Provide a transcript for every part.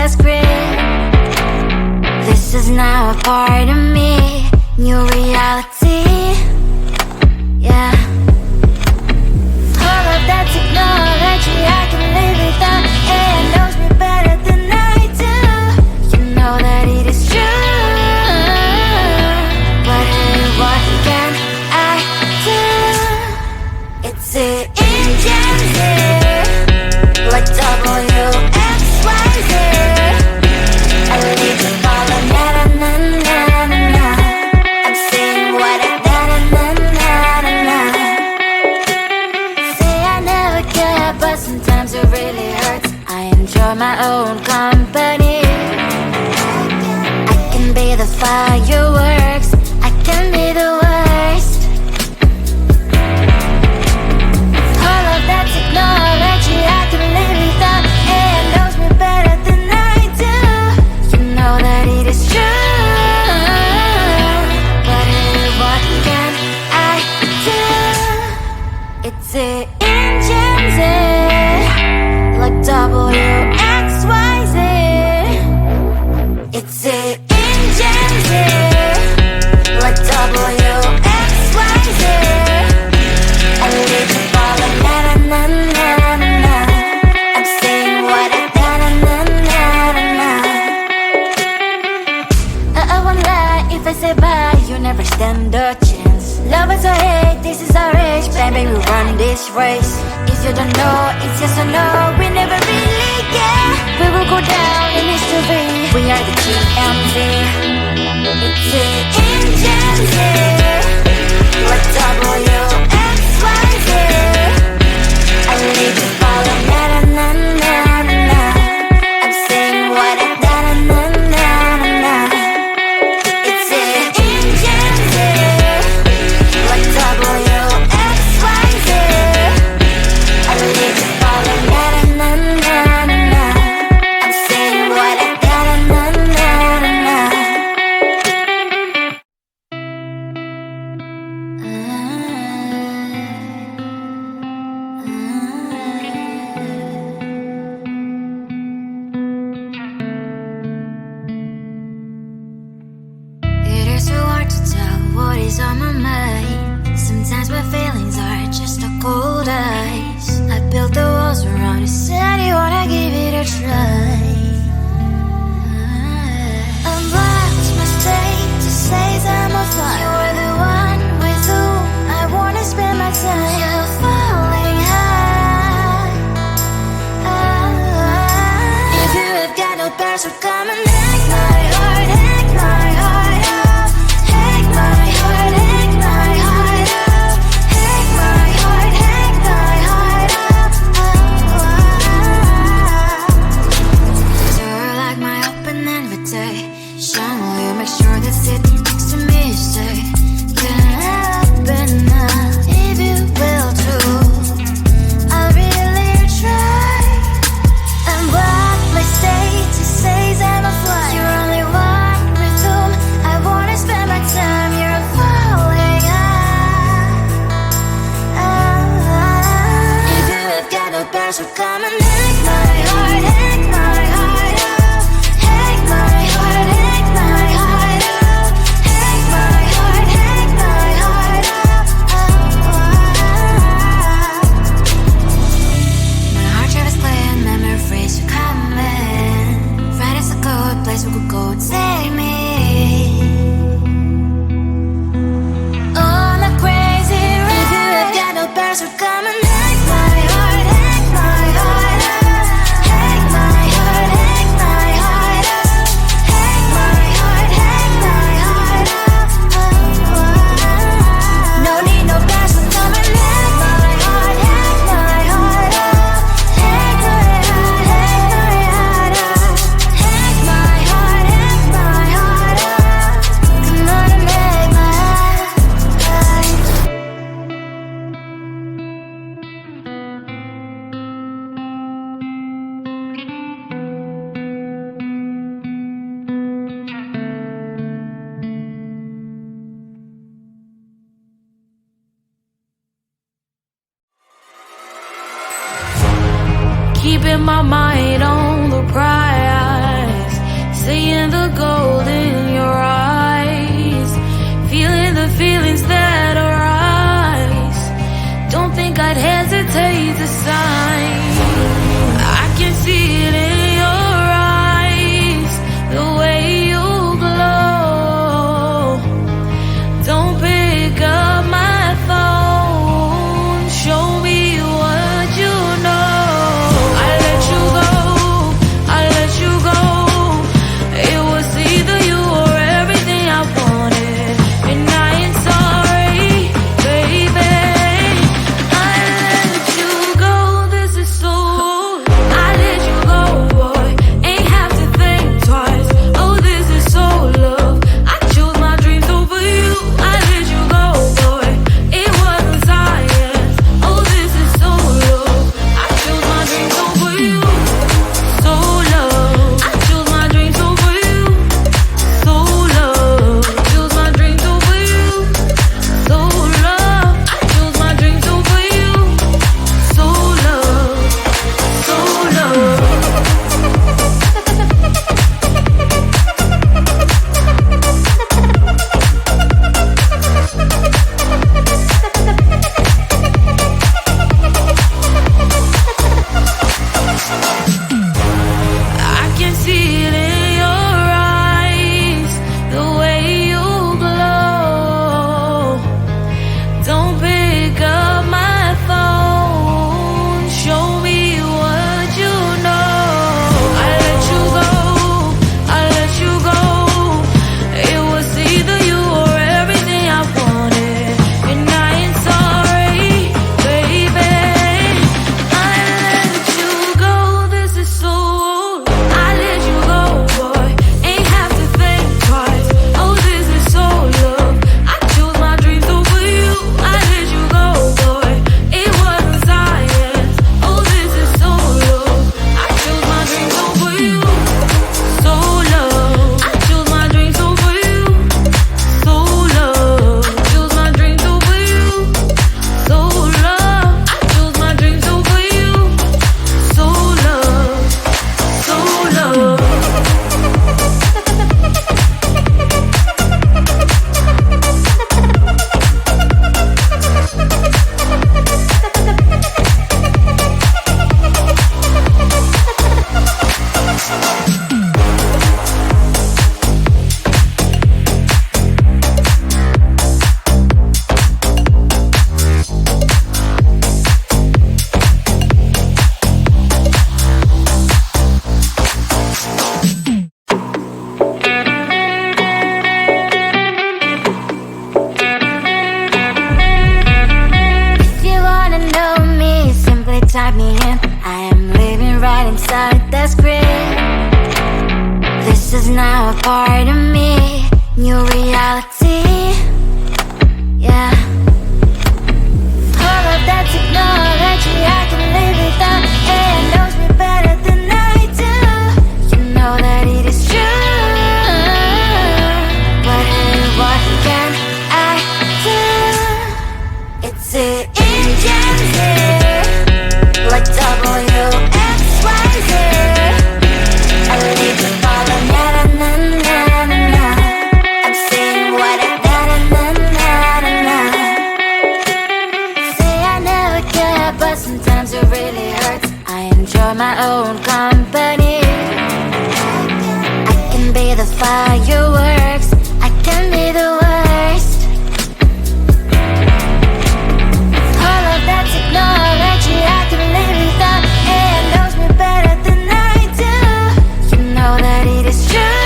the script. This is now a part of me, new reality. Yeah. All of that technology I can live without. It knows me better than I do. You know that it is true. But hey, what can I do? It's the engines here, like WXYZ. I need to follow na-na-na-na-na-na. I'm saying what I na-na-na-na-na. Say I never care, but sometimes it really hurts. I enjoy my own company. I can be the fireworks, I can be the worst. All of that technology I can live without. It knows me better than I do. You know that it is true. But hey, what can I do? It's the engines, like WXYZ. It's the engines, like WXYZ. I need to follow na-na-na-na-na. I'm saying what I na-na-na-na-na. I won't lie if I say bye, you never stand a chance. Love is or hate, this is our age. Baby, we run this race. If you don't know, it's yes or no. We never really care. We will go down in history. We are the GMZ. It's the engines, like WXYZ. I need to follow na-na-na-na-na. I'm saying what I na-na-na-na-na. It's the engines, like WXYZ. I need to follow na-na-na-na-na. I'm saying what I na-na-na-na-na. It is so hard to tell what is on my mind. Sometimes my feelings are just a cold ice. I built the walls around it, said you wanna give it a try. I'm lost, mistake to say I'm a fly. You're the one with whom I wanna spend my time. You're falling high. If you have got no parents, so come and hack my heart, hack my heart out. Hack my heart, hack my heart out. Hack my heart, hack my heart out. You're like my open invitation. Will you make sure that sitting next to me you say, can happen now, if you will too. I'll really try. And what my state to say I'm a fly. You're only one with whom I wanna spend my time. You're falling high. If you have got no parents, so come and hack my heart, hack my heart out. Hack my heart, hack my heart out. the gold in your eyes, feeling the feelings that arise. Don't think I'd hesitate to sign. I can see it in your eyes, the way you glow. Don't pick up my phone, show me what you know. I let you go, I let you go. It was either you or everything I wanted, and I ain't sorry, baby. I let you go, this is so. I let you go, boy, ain't have to think twice. Oh, this is so love. I chose my dreams over you. I let you go, boy, it wasn't science. Oh, this is so love. I chose my dreams over you. So love. I chose my dreams over you. So love. Chose my dreams over you. So love. I chose my dreams over you. So love. So love. I can see it in your eyes, the way you glow. Don't pick up my phone, show me what you know. I let you go, I let you go. It was either you or everything I wanted, and I ain't sorry, baby. I let you go, this is so. I let you go, boy, ain't have to think twice. Oh, this is so love. I chose my dreams over you. I let you go, boy, it wasn't science. Oh, this is so love. I chose my dreams over you. So love. I chose my dreams over you. So love. Chose my dreams over you. So love. I chose my dreams over you. So love. So love. If you wanna know me, simply type me in. I am living right inside the script. This is now a part of me, new reality. Yeah. All of that technology I can live without. It knows me better than I do. You know that it is true. But hey, what can I do? It's it in gems here, like WXYZ. I leave to follow, na na na na na na. I'm saying what I na na na na na na. Say I never care, but sometimes it really hurts. I enjoy my own company. I can be the fireworks, I can be the worst. All of that technology I can live without. It knows me better than I do. You know that it is true.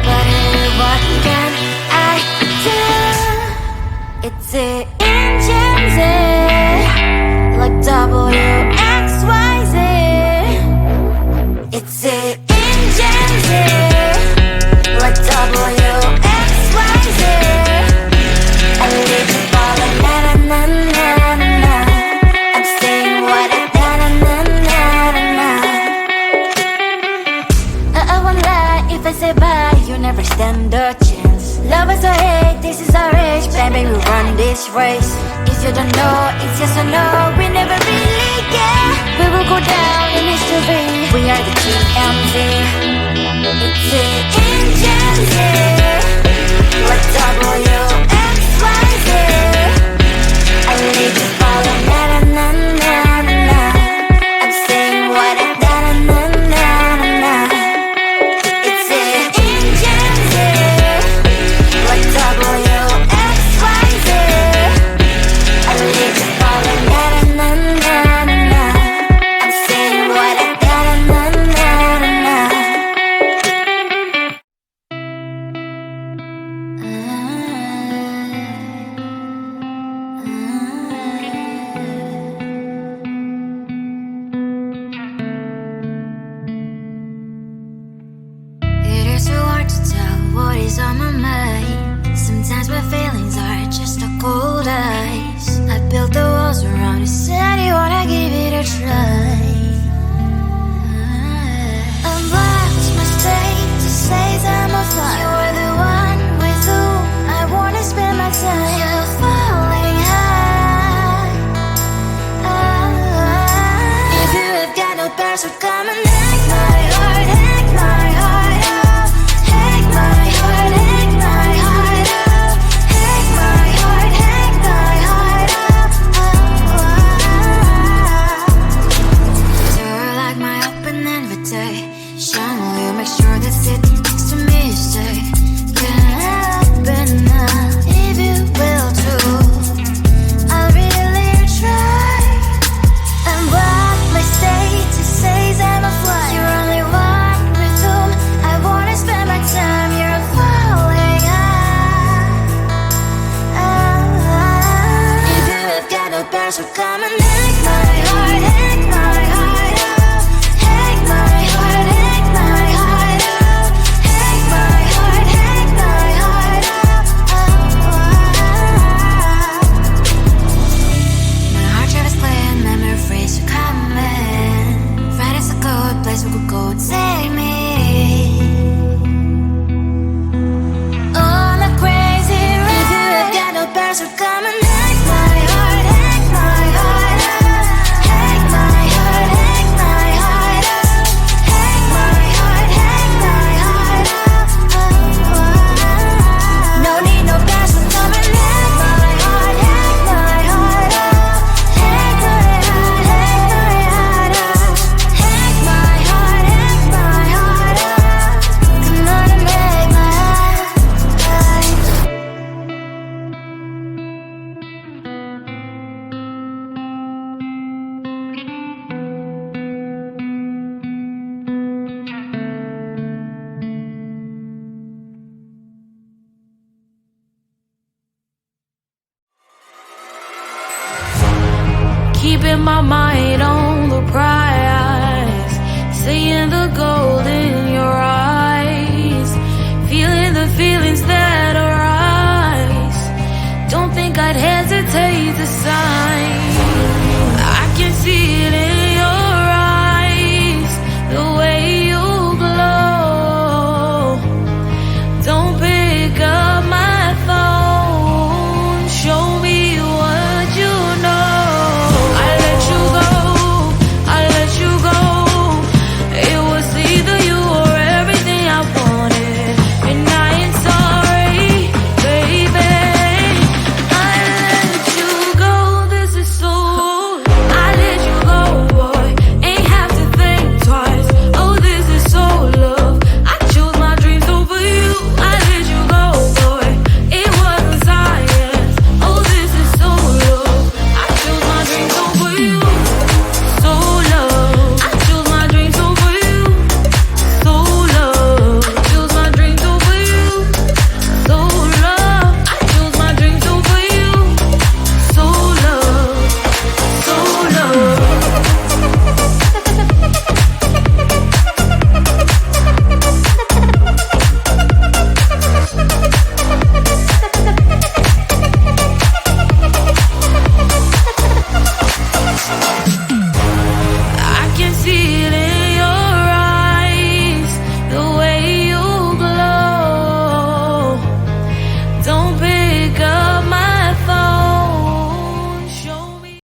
But hey, what can I do? It's it in gems, like WXYZ. It's it in gems, like WXYZ. I live to follow, na na na na na na. I'm saying what I na na na na na na. I won't lie if I say bye, you never stand a chance. Love us or hate, this is our age, baby, we run this race. If you don't know, it's yes or no, we never really care. We will go down in history, we are the TMZ. what is on my mind. Sometimes my feelings are just a cold ice. I built the walls around you, said you wanna give it a try. I'm lost, mistake to say I'm a fly. You're the one with whom I wanna spend my time. You're falling high. If you have got no bears, so come and hack my heart, hack my heart out. Hack my heart, hack my heart out. Hack my heart, hack my heart out. You're like my open invitation. Will you make sure that sitting next to me you stay? Can happen now, if you will too. I'll really try. And what my state to say I'm a fly. You're only one with whom I wanna spend my time. You're falling high. If you have got no bears, so come and hack my heart, hack my heart out. Hack my heart, hack my heart out. Hack my heart, hack my heart out. My heart drive is clear and memory freeze, so come in. Friday's a good place we could go, take me on a crazy ride. If you have got no bears, so come and hack my heart, hack my heart out. Hack my heart, hack my heart out. Hack my heart, hack my heart out. No need no bears, so come and hack my heart, hack my heart out. Hack my heart, hack my heart out. Hack my heart, hack my heart out. Come on and make my heart. Keeping my mind